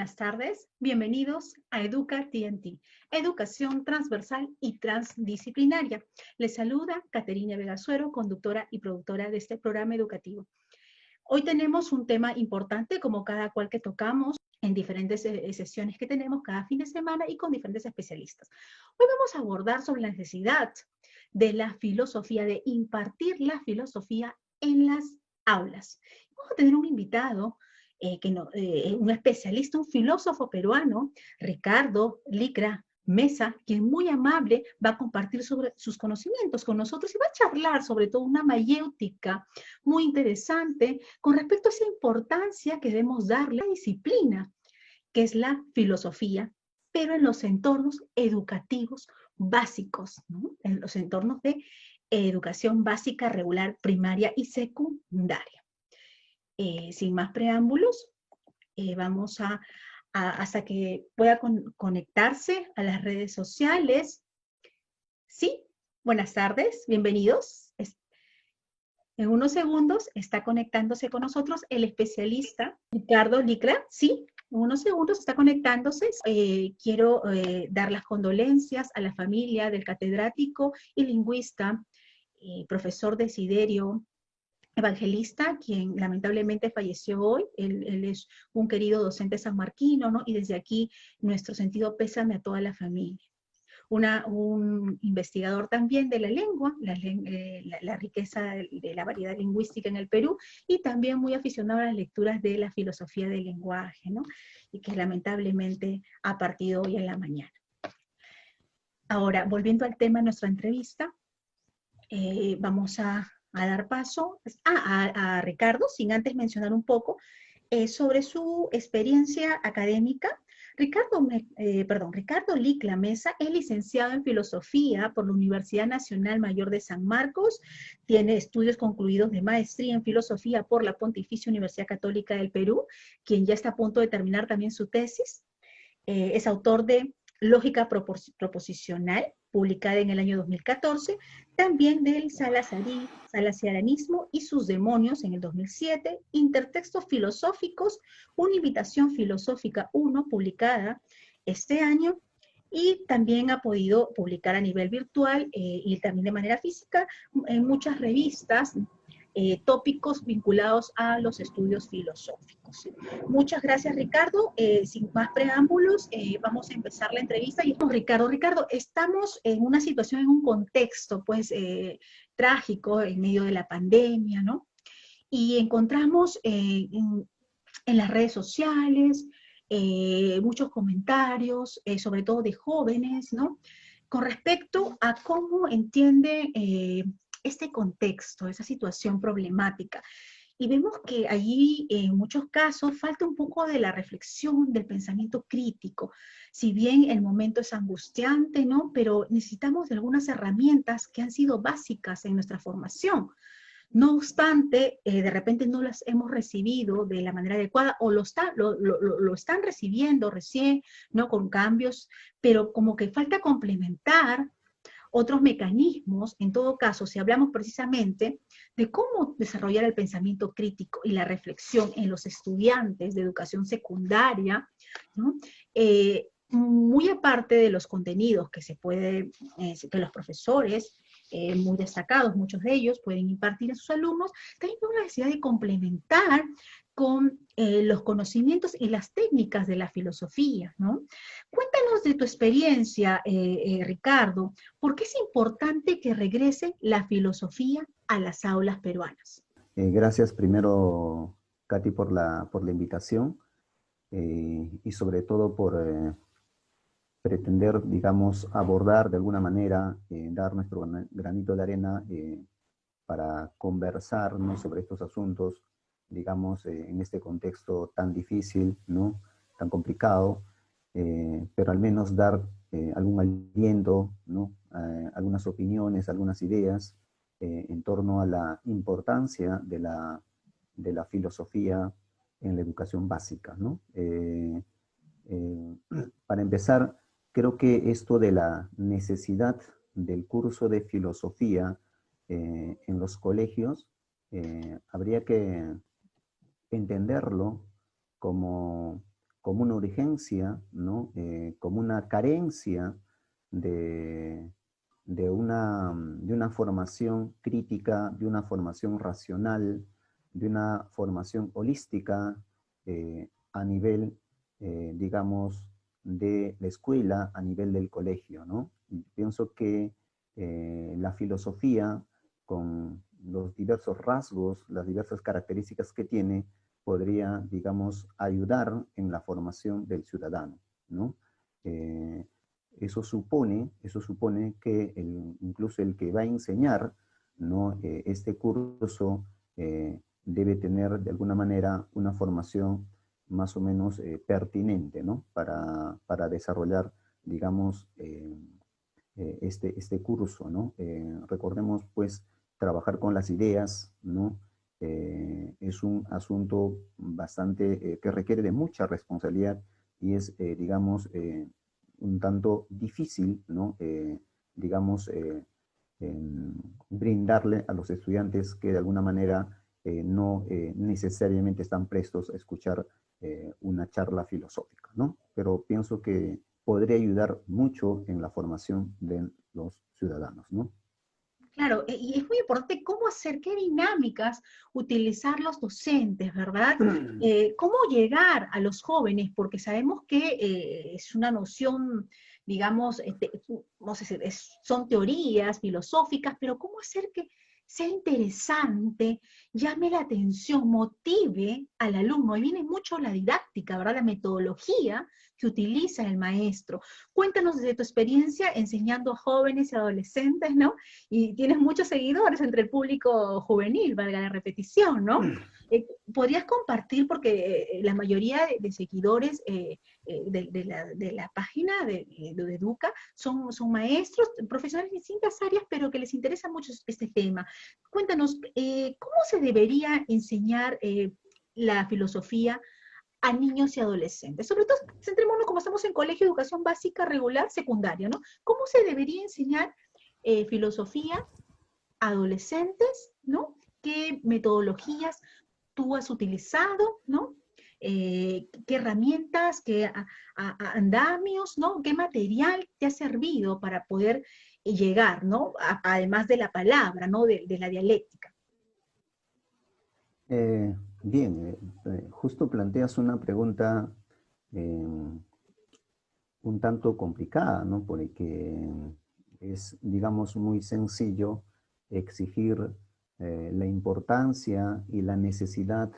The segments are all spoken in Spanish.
Buenas tardes, bienvenidos a Educa TNT, Educación Transversal y Transdisciplinaria. Les saluda Caterina Vegasuero, conductora y productora de este programa educativo. Hoy tenemos un tema importante, como cada cual que tocamos en diferentes sesiones que tenemos cada fin de semana y con diferentes especialistas. Hoy vamos a abordar sobre la necesidad de la filosofía, de impartir la filosofía en las aulas. Vamos a tener un invitado un especialista, un filósofo peruano, Ricardo Licra Mesa, quien muy amable va a compartir sobre sus conocimientos con nosotros y va a charlar sobre todo una mayéutica muy interesante con respecto a esa importancia que debemos darle a la disciplina, que es la filosofía, pero en los entornos educativos básicos, ¿no? En los entornos de educación básica, regular, primaria y secundaria. Sin más preámbulos, vamos hasta que pueda conectarse a las redes sociales. Sí, buenas tardes, bienvenidos. En unos segundos está conectándose con nosotros el especialista Ricardo Licra. Sí, en unos segundos está conectándose. Quiero dar las condolencias a la familia del catedrático y lingüista, profesor Desiderio Evangelista, quien lamentablemente falleció hoy. Él es un querido docente sanmarquino, ¿no? Y desde aquí nuestro sentido pésame a toda la familia. Un investigador también de la lengua, la riqueza de la variedad lingüística en el Perú, y también muy aficionado a las lecturas de la filosofía del lenguaje, ¿no? Y que lamentablemente ha partido hoy en la mañana. Ahora, volviendo al tema de nuestra entrevista, vamos a dar paso a Ricardo, sin antes mencionar un poco sobre su experiencia académica. Ricardo Licra Mesa es licenciado en Filosofía por la Universidad Nacional Mayor de San Marcos, tiene estudios concluidos de maestría en Filosofía por la Pontificia Universidad Católica del Perú, quien ya está a punto de terminar también su tesis. Es autor de Lógica Proposicional, publicada en el año 2014, también del Salesianismo y sus demonios en el 2007, Intertextos Filosóficos, una invitación filosófica 1, publicada este año, y también ha podido publicar a nivel virtual y también de manera física en muchas revistas, tópicos vinculados a los estudios filosóficos. Muchas gracias, Ricardo. Sin más preámbulos, vamos a empezar la entrevista. Y Ricardo, estamos en una situación, en un contexto, pues, trágico en medio de la pandemia, ¿no? Y encontramos en las redes sociales muchos comentarios, sobre todo de jóvenes, ¿no? Con respecto a cómo entiende este contexto, esa situación problemática. Y vemos que allí, en muchos casos, falta un poco de la reflexión, del pensamiento crítico. Si bien el momento es angustiante, ¿no? Pero necesitamos de algunas herramientas que han sido básicas en nuestra formación. No obstante, de repente no las hemos recibido de la manera adecuada o lo están recibiendo recién, ¿no? Con cambios, pero como que falta complementar otros mecanismos. En todo caso, si hablamos precisamente de cómo desarrollar el pensamiento crítico y la reflexión en los estudiantes de educación secundaria, ¿no? Muy aparte de los contenidos que que los profesores, muy destacados, muchos de ellos, pueden impartir a sus alumnos, también hay una necesidad de complementar con los conocimientos y las técnicas de la filosofía, ¿no? Cuéntanos de tu experiencia, Ricardo. ¿Por qué es importante que regrese la filosofía a las aulas peruanas? Gracias primero, Katy, por la invitación y sobre todo por pretender, digamos, abordar de alguna manera, dar nuestro granito de arena para conversar, ¿no?, sobre estos asuntos, digamos, en este contexto tan difícil, ¿no?, tan complicado, pero al menos dar algún aliento, ¿no?, algunas opiniones, algunas ideas en torno a la importancia de la filosofía en la educación básica, ¿no? Para empezar, creo que esto de la necesidad del curso de filosofía en los colegios habría que entenderlo como como una urgencia, ¿no? Como una carencia de, de una formación crítica, de una formación racional, de una formación holística a nivel, digamos, de la escuela, a nivel del colegio, ¿no? Y pienso que la filosofía, con los diversos rasgos, las diversas características que tiene, podría, digamos, ayudar en la formación del ciudadano, ¿no? Eh, eso supone que incluso el que va a enseñar, ¿no? Este curso debe tener de alguna manera una formación más o menos pertinente, ¿no? Para desarrollar, digamos, este curso, ¿no? Recordemos, pues, trabajar con las ideas, ¿no? Es un asunto bastante que requiere de mucha responsabilidad y es, digamos, un tanto difícil, ¿no? Digamos, brindarle a los estudiantes que de alguna manera no necesariamente están prestos a escuchar una charla filosófica, ¿no? Pero pienso que podría ayudar mucho en la formación de los ciudadanos, ¿no? Claro, y es muy importante cómo hacer, qué dinámicas utilizar los docentes, ¿verdad? Cómo llegar a los jóvenes, porque sabemos que es una noción, digamos, no sé, son teorías filosóficas, pero cómo hacer que sea interesante, llame la atención, motive al alumno. Ahí viene mucho la didáctica, ¿verdad? La metodología que utiliza el maestro. Cuéntanos desde tu experiencia enseñando a jóvenes y adolescentes, ¿no? Y tienes muchos seguidores entre el público juvenil, valga la repetición, ¿no? ¿Podrías compartir, porque la mayoría de seguidores de la página de Educa son maestros, profesionales de distintas áreas, pero que les interesa mucho este tema? Cuéntanos, ¿cómo se debería enseñar la filosofía a niños y adolescentes? Sobre todo, centrémonos como estamos en colegio, educación básica, regular, secundaria, ¿no? ¿Cómo se debería enseñar filosofía a adolescentes, ¿no? ¿Qué metodologías tú has utilizado, ¿no? ¿Qué herramientas, qué andamios, ¿no? ¿Qué material te ha servido para poder llegar, ¿no? Además de la palabra, ¿no? De la dialéctica. Bien, justo planteas una pregunta un tanto complicada, ¿no? Porque es, digamos, muy sencillo exigir la importancia y la necesidad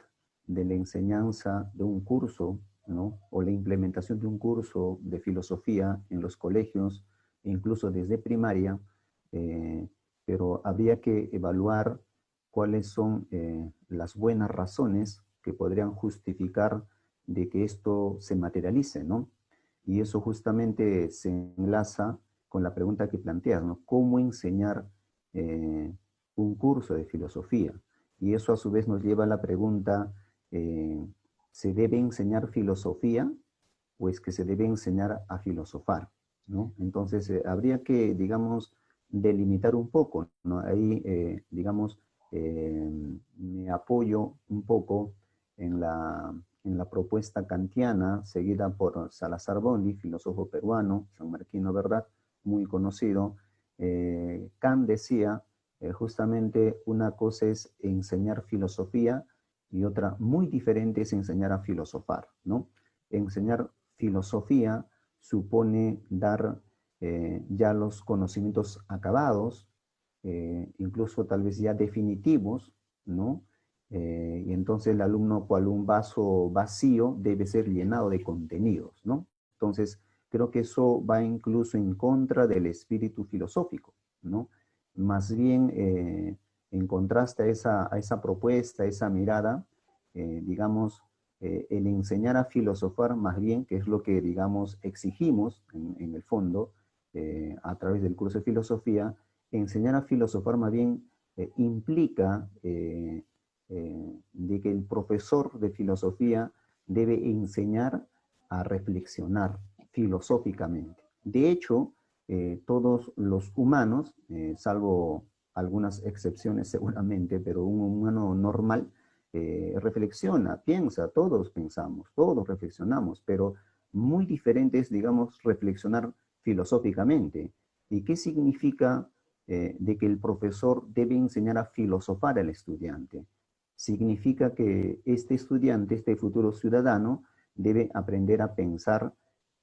de la enseñanza de un curso, ¿no? O la implementación de un curso de filosofía en los colegios, incluso desde primaria, eh, pero habría que evaluar cuáles son las buenas razones que podrían justificar de que esto se materialice, ¿no? Y eso justamente se enlaza con la pregunta que planteas, ¿no? ¿Cómo enseñar eh, un curso de filosofía? Y eso a su vez nos lleva a la pregunta, eh, ¿se debe enseñar filosofía o es que se debe enseñar a filosofar? ¿No? Entonces, habría que, digamos, delimitar un poco, ¿no? Ahí, digamos, me apoyo un poco en la propuesta kantiana, seguida por Salazar Bondi, filósofo peruano, sanmarquino, ¿verdad? Muy conocido. Kant decía, justamente una cosa es enseñar filosofía y otra muy diferente es enseñar a filosofar, ¿no? Enseñar filosofía supone dar ya los conocimientos acabados, incluso tal vez ya definitivos, ¿no? Y entonces el alumno, cual un vaso vacío, debe ser llenado de contenidos, ¿no? Entonces, creo que eso va incluso en contra del espíritu filosófico, ¿no? Más bien, en contraste a esa propuesta, a esa mirada, digamos, el enseñar a filosofar más bien, que es lo que, digamos, exigimos en el fondo, a través del curso de filosofía, enseñar a filosofar más bien implica de que el profesor de filosofía debe enseñar a reflexionar filosóficamente. De hecho, todos los humanos, salvo algunas excepciones seguramente, pero un humano normal, reflexiona, piensa, todos pensamos, todos reflexionamos, pero muy diferente es, digamos, reflexionar filosóficamente. ¿Y qué significa de que el profesor debe enseñar a filosofar al estudiante? Significa que este estudiante, este futuro ciudadano, debe aprender a pensar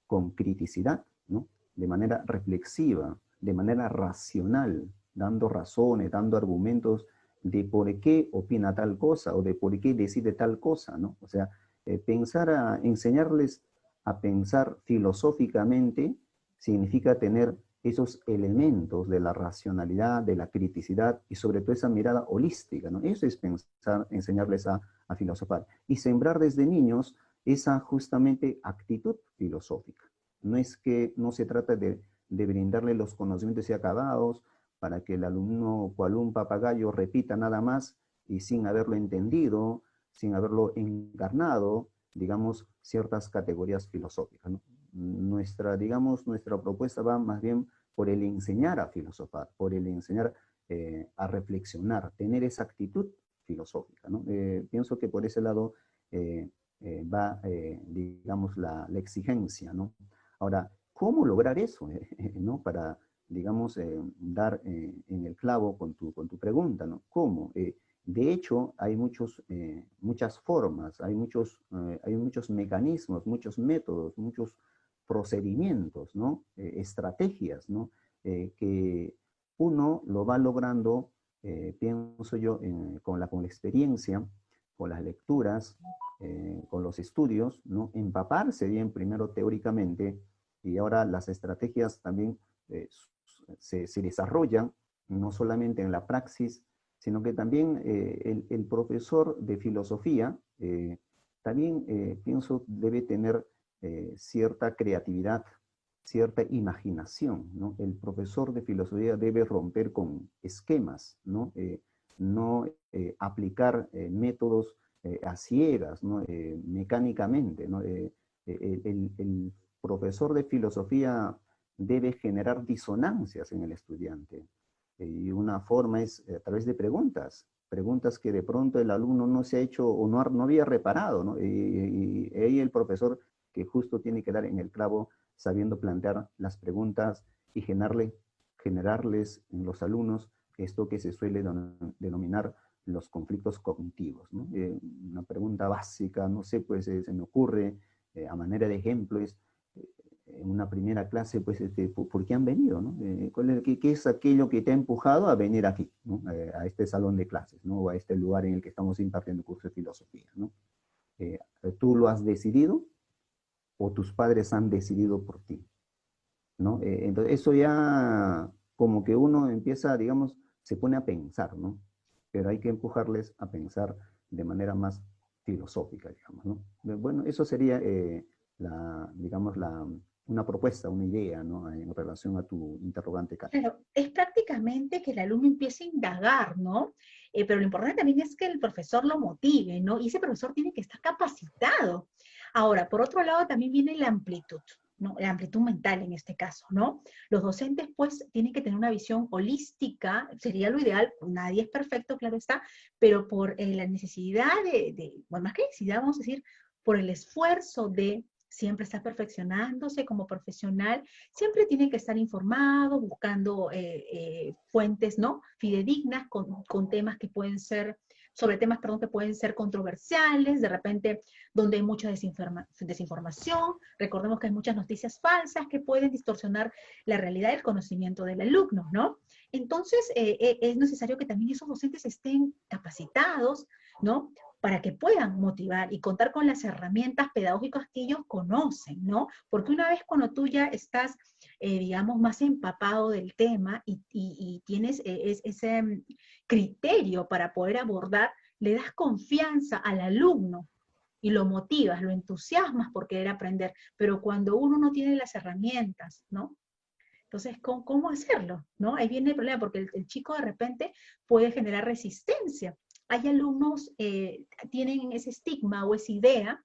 con criticidad, ¿no? De manera reflexiva, de manera racional, dando razones, dando argumentos de por qué opina tal cosa o de por qué decide tal cosa, ¿no? O sea, enseñarles a pensar filosóficamente significa tener esos elementos de la racionalidad, de la criticidad y sobre todo esa mirada holística, ¿no? Eso es pensar, enseñarles a filosofar y sembrar desde niños esa justamente actitud filosófica. No es que no se trata de brindarle los conocimientos y acabados para que el alumno, cual un papagayo, repita nada más y sin haberlo entendido, sin haberlo encarnado, digamos, ciertas categorías filosóficas, ¿no? Nuestra propuesta va más bien por el enseñar a filosofar, por el enseñar a reflexionar, tener esa actitud filosófica, ¿no? Pienso que por ese lado va, digamos, la exigencia, ¿no? Ahora, ¿cómo lograr eso, ¿no? Para, digamos, dar en el clavo con tu pregunta, ¿no? ¿Cómo? De hecho, hay muchas formas, hay muchos mecanismos, muchos métodos, muchos procedimientos, ¿no? Estrategias, ¿no? Que uno lo va logrando, pienso yo, con la experiencia, con las lecturas, con los estudios, ¿no? Empaparse bien primero teóricamente y ahora las estrategias también se desarrollan no solamente en la praxis, sino que también el profesor de filosofía también pienso debe tener cierta creatividad, cierta imaginación, ¿no? El profesor de filosofía debe romper con esquemas, ¿no? No aplicar métodos a ciegas, ¿no? Mecánicamente, ¿no? El profesor de filosofía debe generar disonancias en el estudiante. Y una forma es a través de preguntas que de pronto el alumno no se ha hecho o no había reparado, ¿no? Y ahí el profesor que justo tiene que dar en el clavo sabiendo plantear las preguntas y generarles en los alumnos esto que se suele denominar los conflictos cognitivos, ¿no? Una pregunta básica, no sé, pues se me ocurre a manera de ejemplo es, en una primera clase, pues, ¿por qué han venido, no? ¿Qué es aquello que te ha empujado a venir aquí, ¿no? A este salón de clases, ¿no? O a este lugar en el que estamos impartiendo cursos de filosofía, ¿no? ¿Tú lo has decidido o tus padres han decidido por ti, ¿no? Entonces, eso ya como que uno empieza, digamos, se pone a pensar, ¿no? Pero hay que empujarles a pensar de manera más filosófica, digamos, ¿no? Bueno, eso sería, digamos, una propuesta, una idea, ¿no? En relación a tu interrogante, Katy. Claro, es prácticamente que el alumno empiece a indagar, ¿no? Pero lo importante también es que el profesor lo motive, ¿no? Y ese profesor tiene que estar capacitado. Ahora, por otro lado, también viene la amplitud, ¿no? La amplitud mental en este caso, ¿no? Los docentes, pues, tienen que tener una visión holística, sería lo ideal, nadie es perfecto, claro está, pero por la necesidad bueno, más que necesidad, vamos a decir, por el esfuerzo de siempre estar perfeccionándose como profesional, siempre tiene que estar informado, buscando fuentes, ¿no? Fidedignas con temas que pueden ser, sobre temas, perdón, que pueden ser controversiales, de repente donde hay mucha desinformación. Recordemos que hay muchas noticias falsas que pueden distorsionar la realidad del conocimiento del alumno, ¿no? Entonces, es necesario que también esos docentes estén capacitados, ¿no? Para que puedan motivar y contar con las herramientas pedagógicas que ellos conocen, ¿no? Porque una vez cuando tú ya estás, digamos, más empapado del tema y tienes ese criterio para poder abordar, le das confianza al alumno y lo motivas, lo entusiasmas por querer aprender, pero cuando uno no tiene las herramientas, ¿no? Entonces, ¿cómo hacerlo? ¿No? Ahí viene el problema, porque el chico de repente puede generar resistencia. Hay alumnos tienen ese estigma o esa idea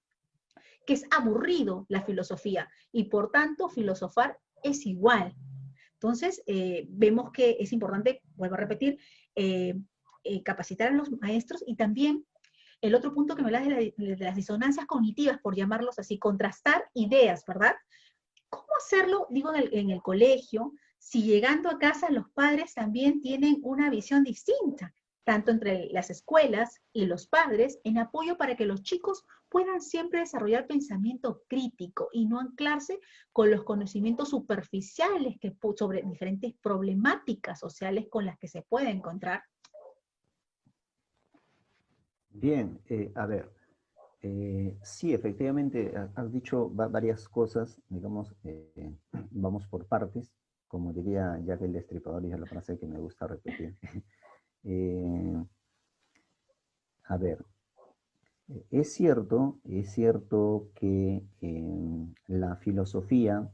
que es aburrido la filosofía y por tanto filosofar es igual. Entonces, vemos que es importante, vuelvo a repetir, capacitar a los maestros y también el otro punto que me hablas de las disonancias cognitivas, por llamarlos así, contrastar ideas, ¿verdad? ¿Cómo hacerlo, digo, en el colegio, si llegando a casa los padres también tienen una visión distinta, tanto entre las escuelas y los padres, en apoyo para que los chicos puedan siempre desarrollar pensamiento crítico y no anclarse con los conocimientos superficiales sobre diferentes problemáticas sociales con las que se puede encontrar? Bien, a ver, sí, efectivamente, has dicho varias cosas, digamos, vamos por partes, como diría Jack el Destripador, y es la frase que me gusta repetir. Eh, a ver, es cierto que la filosofía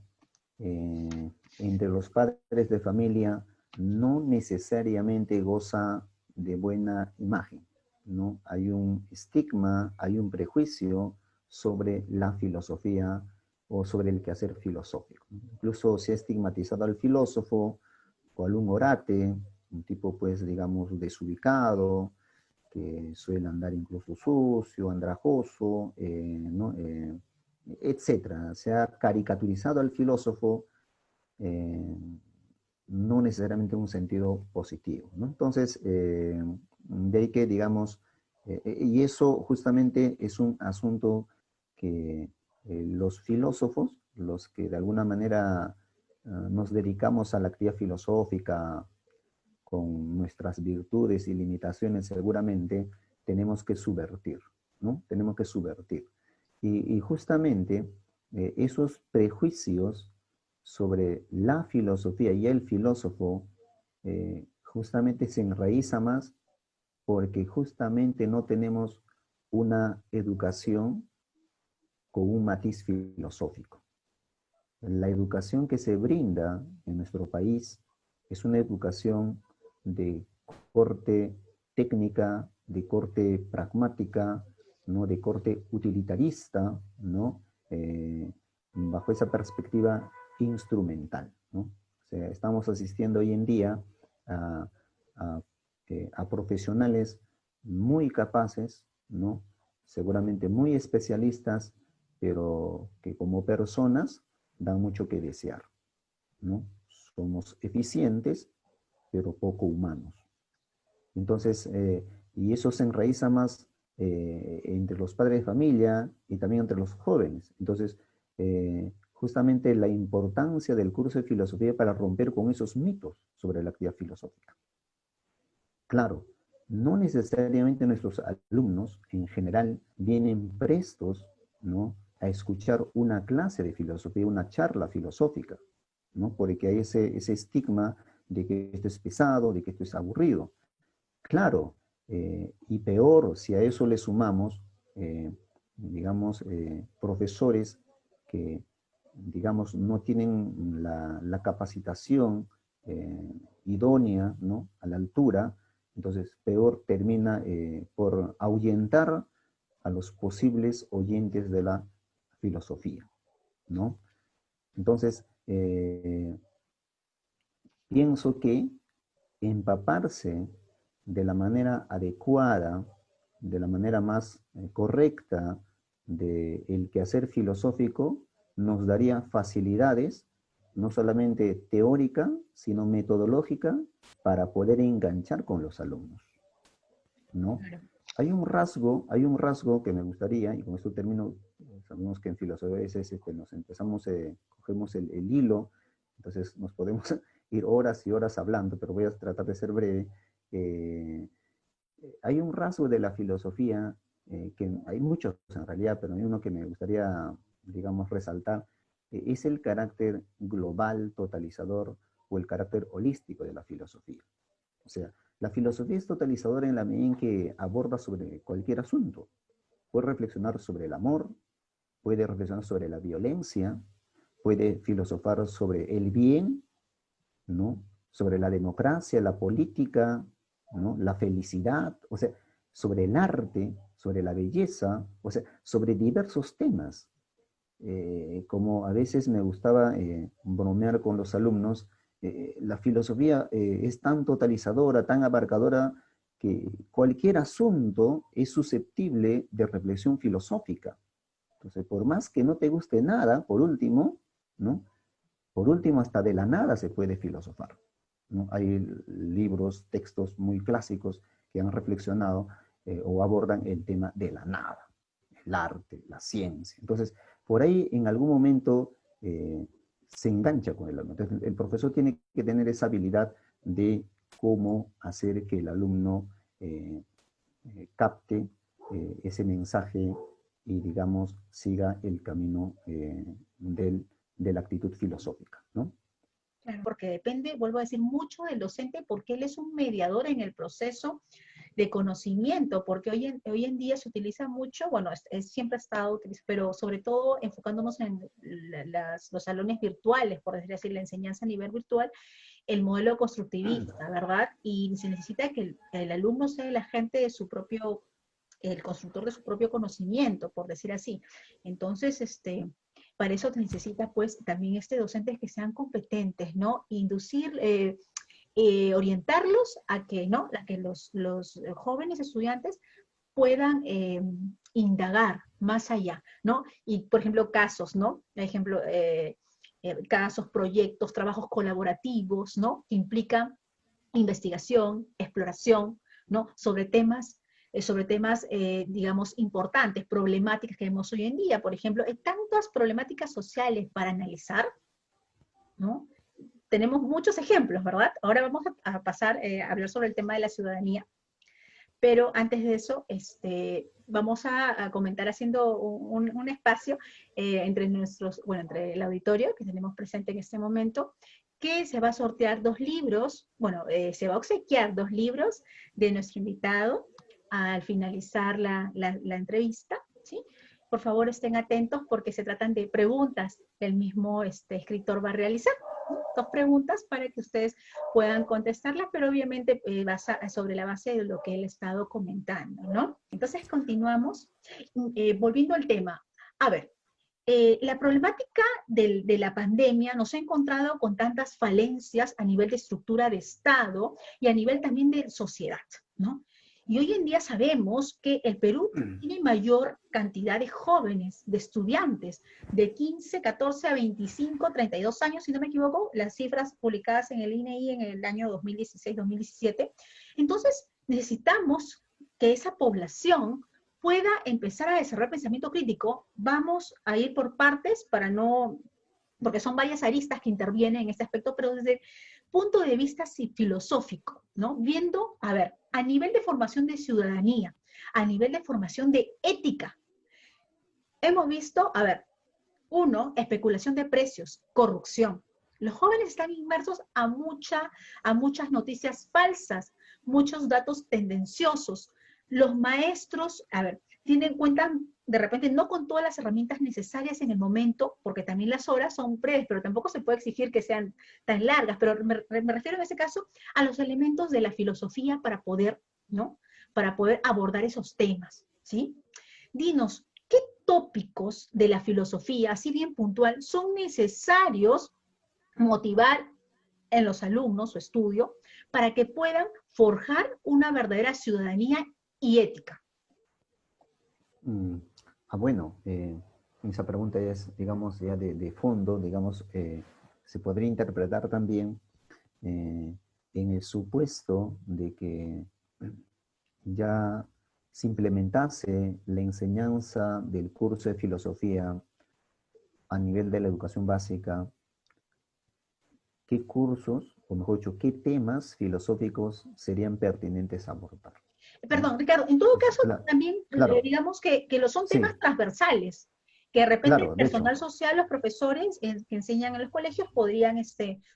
entre los padres de familia no necesariamente goza de buena imagen, ¿no? Hay un estigma, hay un prejuicio sobre la filosofía o sobre el quehacer filosófico. Incluso se ha estigmatizado al filósofo o al un orate, un tipo, pues, digamos, desubicado, que suele andar incluso sucio, andrajoso, ¿no? Etcétera. Se ha caricaturizado al filósofo, eh, no necesariamente en un sentido positivo, ¿no? Entonces, de ahí que, digamos, y eso justamente es un asunto que los filósofos, los que de alguna manera nos dedicamos a la actividad filosófica, con nuestras virtudes y limitaciones seguramente, tenemos que subvertir, ¿no? Tenemos que subvertir. Y justamente esos prejuicios sobre la filosofía y el filósofo justamente se enraiza más porque justamente no tenemos una educación con un matiz filosófico. La educación que se brinda en nuestro país es una educación de corte técnica, de corte pragmática, ¿no? De corte utilitarista, ¿no? Bajo esa perspectiva instrumental, ¿no? O sea, estamos asistiendo hoy en día a, a, a profesionales muy capaces, ¿no? Seguramente muy especialistas, pero que como personas dan mucho que desear, ¿no? Somos eficientes, pero poco humanos. Entonces, y eso se enraiza más entre los padres de familia y también entre los jóvenes. Entonces, justamente la importancia del curso de filosofía para romper con esos mitos sobre la actividad filosófica. Claro, no necesariamente nuestros alumnos en general vienen prestos, ¿no?, a escuchar una clase de filosofía, una charla filosófica, ¿no? Porque hay ese estigma de que esto es pesado, de que esto es aburrido. Claro, y peor si a eso le sumamos, digamos, profesores que, digamos, no tienen la capacitación idónea, ¿no?, a la altura. Entonces, peor termina por ahuyentar a los posibles oyentes de la filosofía, ¿no? Entonces, pienso que empaparse de la manera adecuada, de la manera más correcta del quehacer filosófico, nos daría facilidades, no solamente teórica, sino metodológica, para poder enganchar con los alumnos, ¿no? Hay un rasgo que me gustaría, y con esto termino. Sabemos que en filosofía a veces nos empezamos, cogemos el hilo, entonces nos podemos ir horas y horas hablando, pero voy a tratar de ser breve. Hay un rasgo de la filosofía, que hay muchos en realidad, pero hay uno que me gustaría, digamos, resaltar, es el carácter global, totalizador, o el carácter holístico de la filosofía. O sea, la filosofía es totalizadora en la medida en que aborda sobre cualquier asunto. Puede reflexionar sobre el amor, puede reflexionar sobre la violencia, puede filosofar sobre el bien, ¿no?, sobre la democracia, la política, ¿no?, la felicidad, o sea, sobre el arte, sobre la belleza, o sea, sobre diversos temas. Como a veces me gustaba bromear con los alumnos, la filosofía es tan totalizadora, tan abarcadora, que cualquier asunto es susceptible de reflexión filosófica. Entonces, por más que no te guste nada, por último, ¿no? Por último, hasta de la nada se puede filosofar, ¿no? Hay libros, textos muy clásicos que han reflexionado o abordan el tema de la nada, el arte, la ciencia. Entonces, por ahí en algún momento se engancha con el alumno. Entonces, el profesor tiene que tener esa habilidad de cómo hacer que el alumno capte ese mensaje y, digamos, siga el camino de la actitud filosófica, ¿no? Claro, porque depende, vuelvo a decir, mucho del docente, porque él es un mediador en el proceso de conocimiento, porque hoy en día se utiliza mucho, bueno, siempre ha estado utilizado, pero sobre todo enfocándonos en los salones virtuales, por decir así, la enseñanza a nivel virtual, el modelo constructivista, ¿verdad? Y se necesita que el alumno sea el agente de su propio, el constructor de su propio conocimiento, por decir así. Entonces, para eso necesita pues también docentes que sean competentes, ¿no? Inducir, orientarlos a que, ¿no? A que los jóvenes estudiantes puedan indagar más allá, ¿no? Y, por ejemplo, casos, ¿no? Por ejemplo, casos, proyectos, trabajos colaborativos, ¿no? Que implican investigación, exploración, ¿no? Sobre temas, digamos, importantes, problemáticas que vemos hoy en día. Por ejemplo, hay tantas problemáticas sociales para analizar, ¿no? Tenemos muchos ejemplos, ¿verdad? Ahora vamos a pasar a hablar sobre el tema de la ciudadanía, pero antes de eso, vamos a comentar haciendo un espacio entre entre el auditorio que tenemos presente en este momento, que se va a sortear 2 libros, bueno, se va a obsequiar 2 libros de nuestro invitado al finalizar la entrevista, ¿sí? Por favor, estén atentos porque se tratan de preguntas que el mismo escritor va a realizar, ¿no? 2 preguntas para que ustedes puedan contestarlas, pero obviamente sobre la base de lo que él ha estado comentando, ¿no? Entonces, continuamos. Volviendo al tema. A ver, la problemática de la pandemia nos ha encontrado con tantas falencias a nivel de estructura de Estado y a nivel también de sociedad, ¿no? Y hoy en día sabemos que el Perú tiene mayor cantidad de jóvenes, de estudiantes, de 15, 14 a 25, 32 años, si no me equivoco, las cifras publicadas en el INEI en el año 2016-2017. Entonces, necesitamos que esa población pueda empezar a desarrollar pensamiento crítico. Vamos a ir por partes para no, porque son varias aristas que intervienen en este aspecto, pero desde el punto de vista filosófico, ¿no? Viendo, a ver, a nivel de formación de ciudadanía, a nivel de formación de ética, hemos visto, a ver, uno, especulación de precios, corrupción. Los jóvenes están inmersos a muchas noticias falsas, muchos datos tendenciosos. Los maestros, a ver, cuentan de repente no con todas las herramientas necesarias en el momento, porque también las horas son breves, pero tampoco se puede exigir que sean tan largas, pero me refiero en ese caso a los elementos de la filosofía para poder, ¿no? Para poder abordar esos temas, ¿sí? Dinos, ¿qué tópicos de la filosofía, así bien puntual, son necesarios motivar en los alumnos su estudio para que puedan forjar una verdadera ciudadanía y ética? Bueno, esa pregunta es, digamos, ya de fondo, digamos, se podría interpretar también en el supuesto de que ya se implementase la enseñanza del curso de filosofía a nivel de la educación básica. ¿Qué cursos, o mejor dicho, qué temas filosóficos serían pertinentes a abordar? Perdón, Ricardo, en todo caso, Claro, también claro, digamos que son temas sí, transversales, que de repente el claro, de hecho, personal social, los profesores que enseñan en los colegios podrían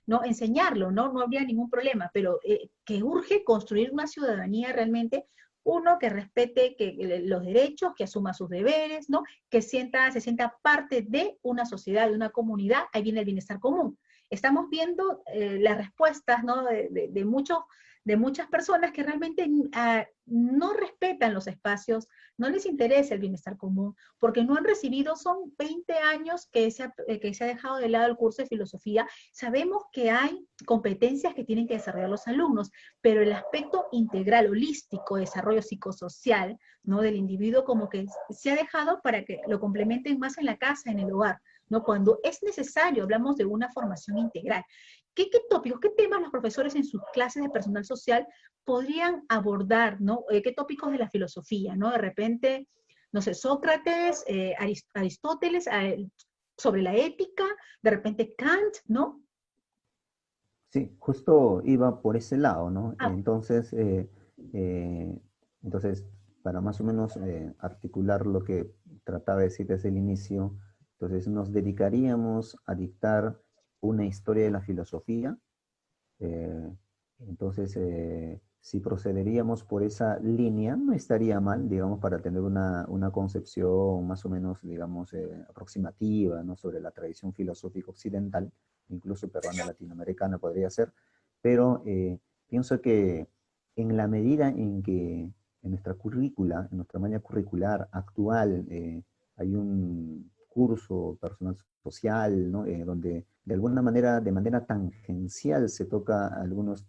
no enseñarlo, ¿no? No habría ningún problema, pero que urge construir una ciudadanía realmente, uno que respete los derechos, que asuma sus deberes, ¿no? Que se sienta parte de una sociedad, de una comunidad, ahí viene el bienestar común. estamos viendo las respuestas, ¿no? De muchas personas que realmente no respetan los espacios, no les interesa el bienestar común, porque no han recibido, son 20 años que se ha dejado de lado el curso de filosofía. Sabemos que hay competencias que tienen que desarrollar los alumnos, pero el aspecto integral, holístico, desarrollo psicosocial, ¿no? Del individuo como que se ha dejado para que lo complementen más en la casa, en el hogar, ¿no? Cuando es necesario, hablamos de una formación integral. ¿Qué tópicos, qué temas los profesores en sus clases de personal social podrían abordar, ¿no? ¿Qué tópicos de la filosofía, ¿no? De repente, no sé, Sócrates, Aristóteles, sobre la ética, de repente Kant, ¿no? Sí, justo iba por ese lado, ¿no? Ah, Eh, entonces, para más o menos articular lo que trataba de decir desde el inicio, entonces nos dedicaríamos a dictar una historia de la filosofía. eh, si procederíamos por esa línea, no estaría mal, digamos, para tener una concepción más o menos, digamos, aproximativa, ¿no? Sobre la tradición filosófica occidental, incluso peruana, latinoamericana podría ser, pero pienso que en la medida en que en nuestra currícula, en nuestra malla curricular actual, hay un curso personal social, ¿no? Donde de alguna manera, de manera tangencial, se toca algunos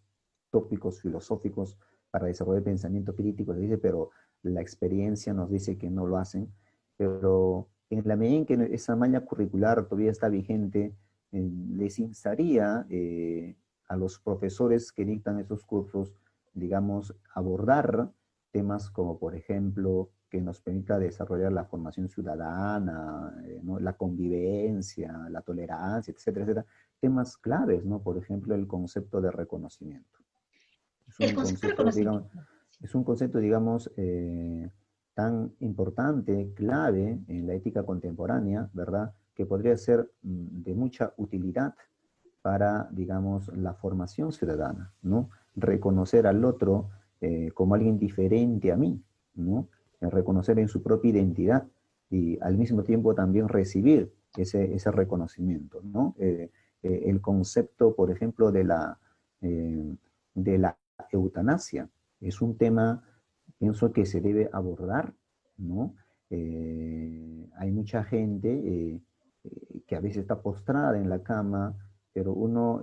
tópicos filosóficos para desarrollar pensamiento crítico, se dice, pero la experiencia nos dice que no lo hacen. Pero en la medida en que esa malla curricular todavía está vigente, les instaría a los profesores que dictan esos cursos, digamos, abordar temas como, por ejemplo, que nos permita desarrollar la formación ciudadana, ¿no? La convivencia, la tolerancia, etcétera, etcétera. Temas claves, ¿no? Por ejemplo, el concepto de reconocimiento. Es el un concepto de concepto, digamos, reconocimiento. es un concepto, digamos, tan importante, clave en la ética contemporánea, ¿verdad? Que podría ser de mucha utilidad para, digamos, la formación ciudadana, ¿no? Reconocer al otro como alguien diferente a mí, ¿no? Reconocer en su propia identidad y al mismo tiempo también recibir ese reconocimiento, ¿no? El concepto, por ejemplo, de la eutanasia es un tema, pienso que se debe abordar, ¿no? Hay mucha gente que a veces está postrada en la cama, pero uno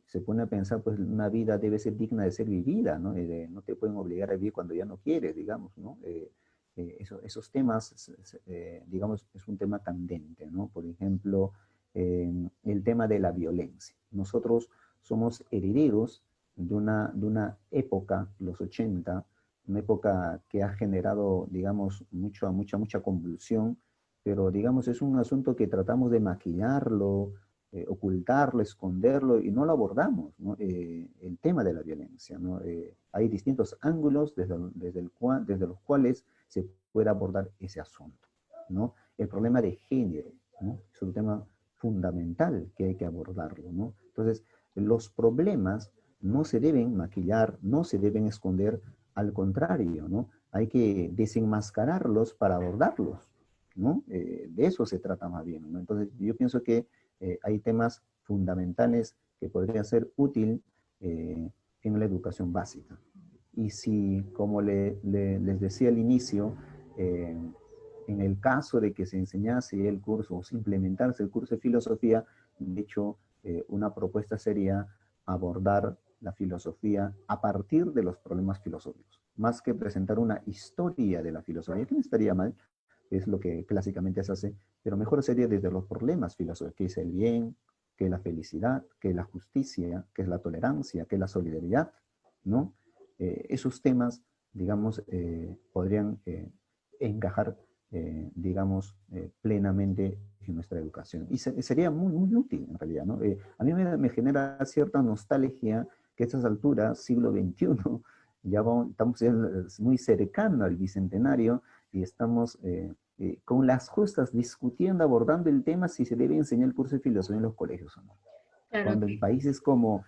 se pone a pensar, pues una vida debe ser digna de ser vivida, ¿no? No te pueden obligar a vivir cuando ya no quieres, digamos, ¿no? Esos temas, digamos, es un tema candente, ¿no? Por ejemplo, el tema de la violencia. Nosotros somos herederos de una época, los 80, una época que ha generado, digamos, mucha convulsión, pero digamos, es un asunto que tratamos de maquillarlo, ocultarlo, esconderlo y no lo abordamos, ¿no? El tema de la violencia, ¿no? Hay distintos ángulos desde los cuales se puede abordar ese asunto, ¿no? El problema de género, ¿no? Es un tema fundamental que hay que abordarlo, ¿no? Entonces, los problemas no se deben maquillar, no se deben esconder, al contrario, ¿no? Hay que desenmascararlos para abordarlos, ¿no? De eso se trata más bien, ¿no? Entonces, yo pienso que hay temas fundamentales que podrían ser útil en la educación básica. Y si, como les decía al inicio, eh, en el caso de que se enseñase el curso o se implementase el curso de filosofía, de hecho, una propuesta sería abordar la filosofía a partir de los problemas filosóficos, más que presentar una historia de la filosofía, que no estaría mal, es lo que clásicamente se hace, pero mejor sería desde los problemas filosóficos, que es el bien, que es la felicidad, que es la justicia, que es la tolerancia, que es la solidaridad, ¿no? Esos temas, digamos, podrían encajar, plenamente en nuestra educación. Y sería muy útil, en realidad, ¿no? A mí me genera cierta nostalgia que a estas alturas, siglo XXI, estamos ya muy cercano al bicentenario y estamos con las justas discutiendo, abordando el tema si se debe enseñar el curso de filosofía en los colegios o no. Claro Cuando en que países como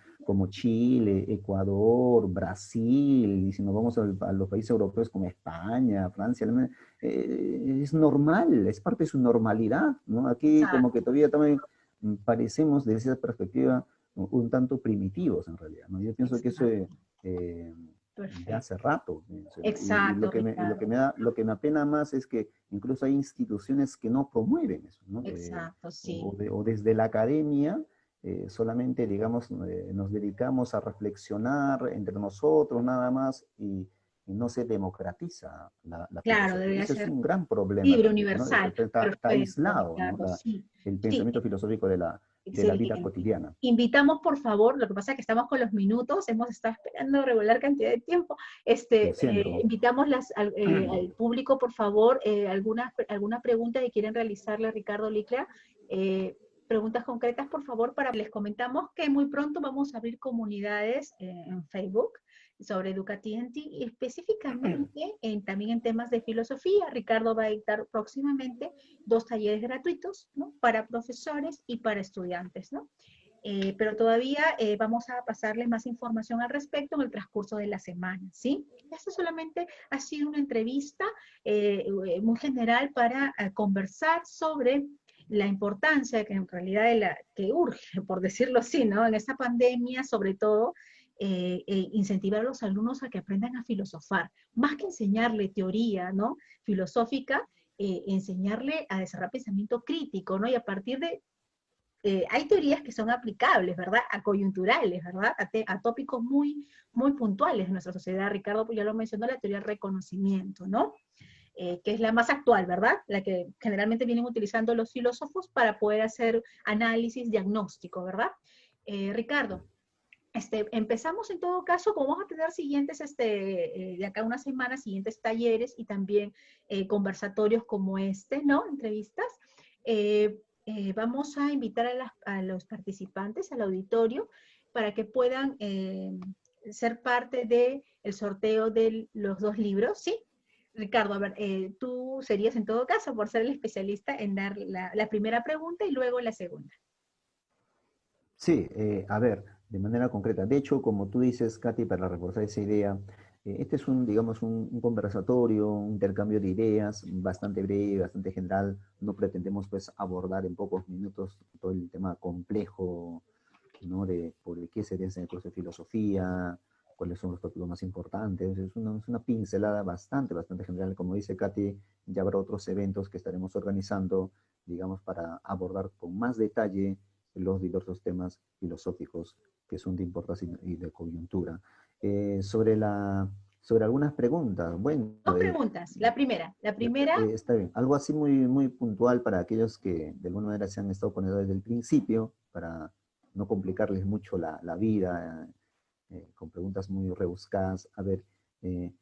Chile, Ecuador, Brasil, y si nos vamos a los países europeos como España, Francia, Alemania, es normal, es parte de su normalidad, ¿no? Aquí como que todavía también parecemos, desde esa perspectiva, un tanto primitivos en realidad, ¿no? Yo pienso que eso ya hace rato. Y Exacto, Ricardo. lo que me apena más es que incluso hay instituciones que no promueven eso, ¿no? Exacto, sí. O desde la academia solamente, digamos, nos dedicamos a reflexionar entre nosotros nada más y no se democratiza la Claro, filosofía. debería Ese es ser un gran problema libre, también, ¿no? universal. Está Perfecto, aislado, ¿no? Ricardo, sí. El Sí, pensamiento filosófico de la vida excelente. cotidiana. Invitamos, por favor, lo que pasa es que estamos con los minutos, hemos estado esperando regular cantidad de tiempo. Lo siento. Invitamos al público, por favor, alguna pregunta que quieren realizarle a Ricardo Liclea. Preguntas concretas, por favor, para les comentamos que muy pronto vamos a abrir comunidades en Facebook sobre Educatienti y específicamente también en temas de filosofía. Ricardo va a dictar próximamente 2 talleres gratuitos, ¿no? Para profesores y para estudiantes, ¿no? Pero todavía vamos a pasarles más información al respecto en el transcurso de la semana, ¿sí? Esto solamente ha sido una entrevista muy general para conversar sobre la importancia que en realidad que urge, por decirlo así, ¿no? En esta pandemia, sobre todo, incentivar a los alumnos a que aprendan a filosofar, más que enseñarle teoría, ¿no? Filosófica, enseñarle a desarrollar pensamiento crítico, ¿no? Y a partir de hay teorías que son aplicables, ¿verdad? A coyunturales, ¿verdad? A tópicos muy, muy puntuales de nuestra sociedad. Ricardo pues ya lo mencionó, la teoría del reconocimiento, ¿no? Que es la más actual, ¿verdad? La que generalmente vienen utilizando los filósofos para poder hacer análisis diagnóstico, ¿verdad? Ricardo, empezamos en todo caso, como vamos a tener siguientes, de acá a una semana, siguientes talleres y también conversatorios como este, ¿no? Entrevistas. Vamos a invitar a los participantes al auditorio para que puedan ser parte del sorteo de los 2 libros, ¿sí? Ricardo, a ver, tú serías en todo caso, por ser el especialista, en dar la primera pregunta y luego la segunda. Sí, a ver, de manera concreta. De hecho, como tú dices, Katy, para reforzar esa idea, este es digamos, un conversatorio, un intercambio de ideas bastante breve, bastante general. No pretendemos, pues, abordar en pocos minutos todo el tema complejo, ¿no? Por qué se piensa en el curso de filosofía, cuáles son los tópicos más importantes. Es una pincelada bastante general. Como dice Katy, ya habrá otros eventos que estaremos organizando, digamos, para abordar con más detalle los diversos temas filosóficos que son de importancia y de coyuntura. Sobre algunas preguntas, bueno, 2 preguntas. La primera. está bien. Algo así muy puntual para aquellos que de alguna manera se han estado poniendo desde el principio, para no complicarles mucho la vida, con preguntas muy rebuscadas. A ver, en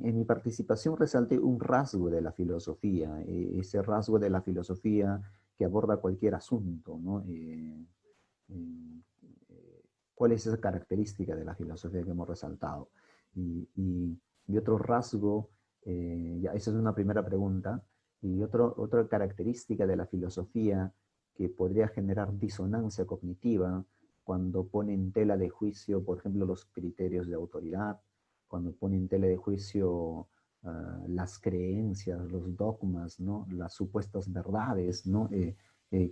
mi participación resalté un rasgo de la filosofía, ese rasgo de la filosofía que aborda cualquier asunto, ¿no? ¿Cuál es esa característica de la filosofía que hemos resaltado? Y otro rasgo, ya, esa es una primera pregunta, y otra característica de la filosofía que podría generar disonancia cognitiva cuando pone en tela de juicio, por ejemplo, los criterios de autoridad, cuando pone en tela de juicio las creencias, los dogmas, ¿no? Las supuestas verdades, ¿no?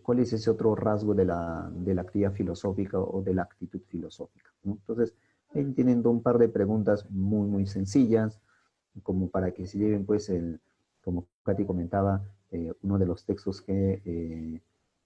¿Cuál es ese otro rasgo de la actividad filosófica o de la actitud filosófica, ¿no? Entonces, ahí tienen un par de preguntas muy sencillas, como para que se lleven, pues, como Katy comentaba, uno de los textos que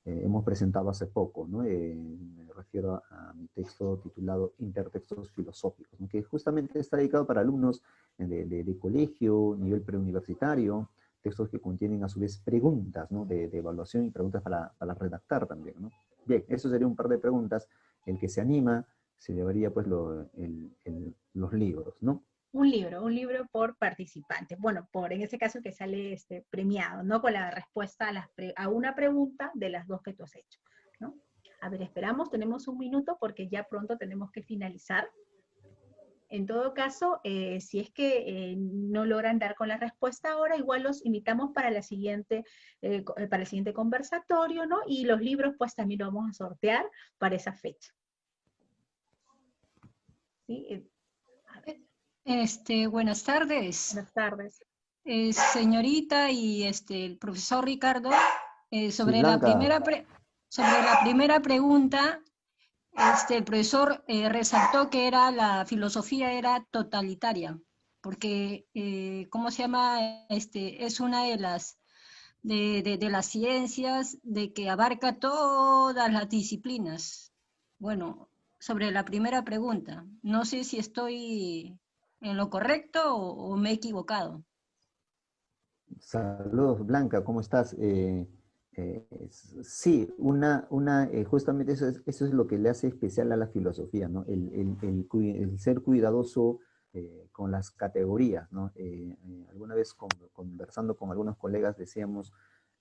hemos presentado hace poco, ¿no? Me refiero a mi texto titulado Intertextos Filosóficos, ¿no? Que justamente está dedicado para alumnos de colegio, nivel preuniversitario, textos que contienen a su vez preguntas, ¿no? De evaluación y preguntas para redactar también, ¿no? Bien, eso sería un par de preguntas. El que se anima se llevaría, pues, los libros, ¿no? Un libro por participante. Bueno, en ese caso que sale premiado, ¿no? Con la respuesta a una pregunta de las 2 que tú has hecho, ¿no? A ver, esperamos, tenemos un minuto porque ya pronto tenemos que finalizar. En todo caso, si es que no logran dar con la respuesta ahora, igual los invitamos para para el siguiente conversatorio, ¿no? Y los libros, pues también los vamos a sortear para esa fecha. ¿Sí? A ver, Buenas tardes, buenas tardes. señorita y el profesor Ricardo. Sí, Sobre la Blanca, primera Sobre la primera pregunta, el profesor resaltó que la filosofía era totalitaria, porque, ¿cómo se llama? Es una de de las ciencias de que abarca todas las disciplinas. Bueno, sobre la primera pregunta, no sé si estoy en lo correcto o me he equivocado. Saludos, Blanca, ¿cómo estás? Sí, justamente eso es lo que le hace especial a la filosofía, ¿no? El ser cuidadoso con las categorías, ¿no? Alguna vez conversando con algunos colegas decíamos,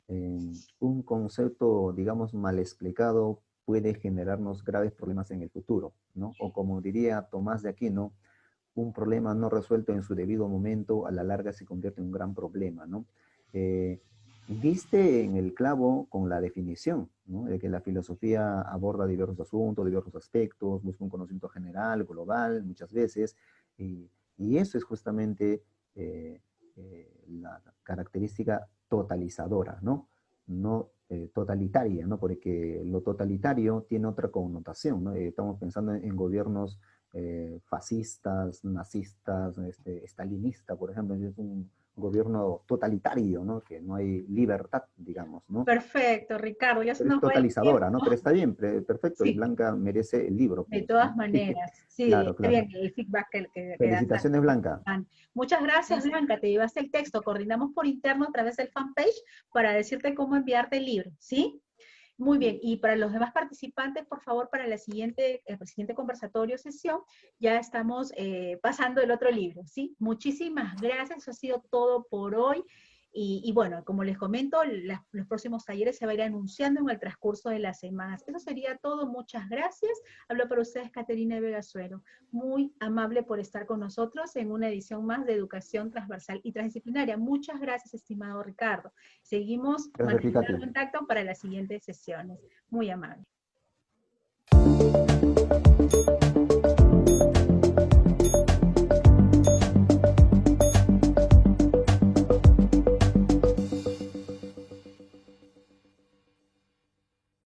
un concepto, digamos, mal explicado puede generarnos graves problemas en el futuro, ¿no? O como diría Tomás de Aquino, un problema no resuelto en su debido momento, a la larga se convierte en un gran problema, ¿no? Eh, Diste en el clavo con la definición, ¿no? De que la filosofía aborda diversos asuntos, diversos aspectos, busca un conocimiento general, global, muchas veces, y eso es justamente la característica totalizadora, ¿no? No totalitaria, ¿no? Porque lo totalitario tiene otra connotación, ¿no? Estamos pensando en gobiernos fascistas, nazistas, estalinista, por ejemplo, es un gobierno totalitario, ¿no? Que no hay libertad, digamos, ¿no? Perfecto, Ricardo, ya se Pero es nos fue el totalizadora, ¿no? tiempo. Pero está bien, perfecto, y Sí, Blanca merece el libro, de pues, todas ¿no? maneras. Sí, Claro, está claro. bien el feedback que das. Felicitaciones, Blanca. Muchas gracias, Gracias. Blanca. Te llevaste el texto. Coordinamos por interno a través del fanpage para decirte cómo enviarte el libro, ¿sí? Muy bien, y para los demás participantes, por favor, para el siguiente conversatorio sesión, ya estamos pasando el otro libro, ¿sí? Muchísimas gracias, eso ha sido todo por hoy. Y bueno, como les comento, los próximos talleres se van a ir anunciando en el transcurso de las semanas. Eso sería todo, muchas gracias. Hablo para ustedes, Caterina Vegazuelo. Muy amable por estar con nosotros en una edición más de Educación Transversal y Transdisciplinaria. Muchas gracias, estimado Ricardo. Seguimos Gracias a ti, manteniendo Katy. el contacto para las siguientes sesiones. Muy amable.